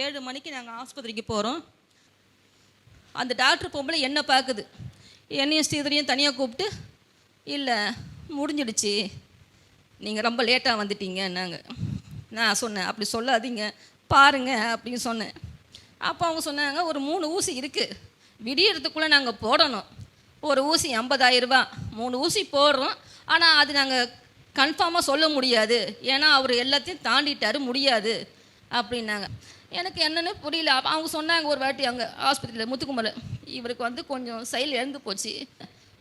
7 மணிக்கு நாங்கள் ஆஸ்பத்திரிக்கு போகிறோம். அந்த டாக்டர் பொம்பளை என்ன பார்க்குது, என்னையும் ஸ்ரீதரையும் தனியாக கூப்பிட்டு, இல்லை முடிஞ்சிடுச்சு, நீங்கள் ரொம்ப லேட்டாக வந்துட்டீங்கன்னாங்க. நான் சொன்னேன், அப்படி சொல்லாதீங்க பாருங்க அப்படின்னு சொன்னேன். அப்போ அவங்க சொன்னாங்க, ஒரு 3 ஊசி இருக்குது, விடியறதுக்குள்ளே நாங்கள் போடணும். ஒரு ஊசி 50,000 ரூபா, 3 ஊசி போடுறோம். ஆனால் அது நாங்கள் கன்ஃபார்மாக சொல்ல முடியாது, ஏன்னா அவர் எல்லாத்தையும் தாண்டிட்டார், முடியாது அப்படின்னாங்க. எனக்கு என்னென்னு புரியல. அவங்க சொன்னாங்க ஒரு வாட்டி அங்கே ஆஸ்பத்திரியில் முத்துக்குமலை, இவருக்கு வந்து கொஞ்சம் செயல் இழந்து போச்சு,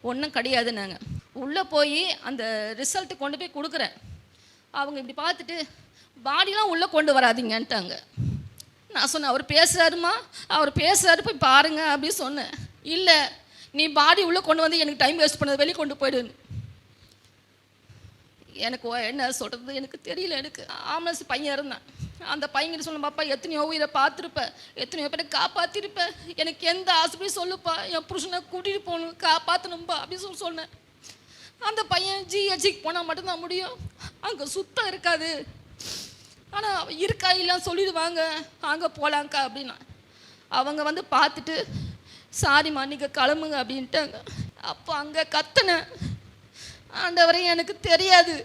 ஒன்றும் கிடையாதுன்னாங்க. உள்ளே போய் அந்த ரிசல்ட்டு கொண்டு போய் கொடுக்குறேன். அவங்க இப்படி பார்த்துட்டு, பாடிலாம் உள்ளே கொண்டு வராதிங்கன்ட்டாங்க. நான் சொன்னேன், அவர் பேசுகிறாருமா, அவர் பேசுகிறாரு, போய் பாருங்க அப்படின்னு சொன்னேன். இல்லை, நீ பாடி உள்ளே கொண்டு வந்து எனக்கு டைம் வேஸ்ட் பண்ணது, வெளியே கொண்டு போயிடுன்னு. எனக்கு என்ன சொல்கிறது எனக்கு தெரியல. எனக்கு ஆம்புலன்ஸ் பையன் இருந்தான். அந்த பையன்கிட்ட சொன்ன, பாப்பா எத்தனையோ உயிரை பார்த்துருப்பேன், எத்தனையோ பேரை காப்பாற்றிருப்பேன், எனக்கு எந்த ஆஸ்பத்திரி சொல்லுப்பா, என் புருஷனை கூட்டிகிட்டு போகணும், காப்பாற்றணும்பா அப்படின்னு சொன்னேன். அந்த பையன் ஜிஹெச்சுக்கு போனால் மட்டும்தான் முடியும், அங்கே சுத்தம் இருக்காது, ஆனால் இருக்கா இல்லைன்னு சொல்லிடுவாங்க, அங்கே போகலாங்க்கா அப்படின்னா. அவங்க வந்து பார்த்துட்டு, சாரிம்மா நீங்கள் கிளம்புங்க அப்படின்ட்டாங்க. அப்போ அங்கே கத்துனேன், ஆண்டவரே எனக்கு தெரியாது,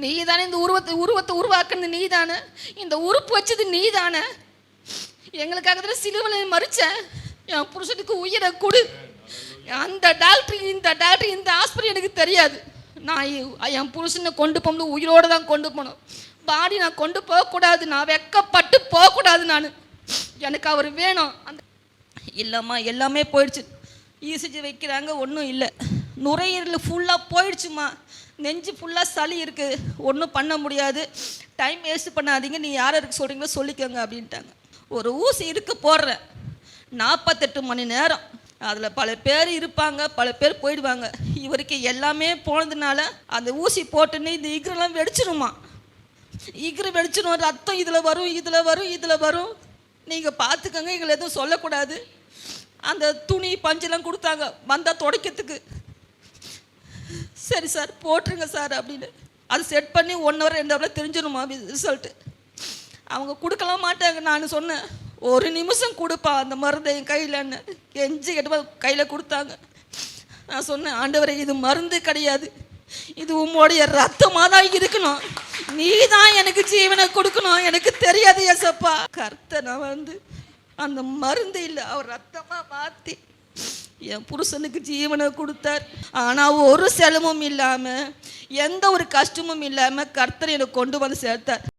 நீ தானே இந்த உருவத்தை உருவாக்குனது, நீ தானே இந்த உறுப்பு வச்சது, நீ தானே எங்களுக்காக தானே சிலுவையில் மறிச்சேன், என் புருஷனுக்கு உயிரை கொடு. அந்த டாக்டர் இந்த ஆஸ்பத்திரி எனக்கு தெரியாது. நான் என் புருஷனை கொண்டு போகும்போது உயிரோடு தான் கொண்டு போகணும், பாடி நான் கொண்டு போகக்கூடாது, நான் வெக்கப்பட்டு போகக்கூடாது, நான் எனக்கு அவர் வேணும். அந்த இல்லைம்மா எல்லாமே போயிடுச்சு, இசிஜி வைக்கிறாங்க, ஒன்றும் இல்லை, நுரையீரல் ஃபுல்லாக போயிடுச்சுமா, நெஞ்சு ஃபுல்லாக சளி இருக்குது, ஒன்றும் பண்ண முடியாது, டைம் வேஸ்ட் பண்ணாதீங்க, நீ யாருக்கு சொல்கிறீங்களோ சொல்லிக்கோங்க அப்படின்ட்டாங்க. ஒரு ஊசி இருக்கு போடுறேன், 48 மணி நேரம், அதில் பல பேர் இருப்பாங்க, பல பேர் போயிடுவாங்க. இவருக்கு எல்லாமே போனதுனால அந்த ஊசி போட்டுன்னு இந்த இகரெல்லாம் வெடிச்சிருமா, இகரு வெடிச்சிடும், ரத்தம் இதில் வரும், இதில் வரும், நீங்கள் பார்த்துக்கோங்க, எங்களை எதுவும் சொல்லக்கூடாது. அந்த துணி பஞ்செல்லாம் கொடுத்தாங்க வந்தால் துடைக்கிறதுக்கு. சரி சார் போட்டுருங்க சார் அப்படின்னு, அது செட் பண்ணி 1 hour 2 hour தெரிஞ்சிடுமா ரிசல்ட்டு. அவங்க கொடுக்கலாம் மாட்டாங்க. நான் சொன்னேன், 1 நிமிஷம் கொடுப்பா அந்த மருந்தை என் கையிலன்னு கெஞ்சி கேட்டு கையில் கொடுத்தாங்க. நான் சொன்னேன், ஆண்டவரே இது மருந்து கிடையாது, இது உம்முடைய ரத்தமாக தான் இருக்கணும், நீ தான் எனக்கு ஜீவனை கொடுக்கணும், எனக்கு தெரியாது ஏசப்பா. கர்த்தர் நான் வந்து அந்த மருந்து இல்லை, அவர் ரத்தமாக மாற்றி என் புருஷனுக்கு ஜீவனை கொடுத்தார். ஆனால் ஒரு செலவும் இல்லாமல், எந்த ஒரு கஷ்டமும் இல்லாமல் கர்த்தர் எனக்கு கொண்டு வந்து சேர்த்தார்.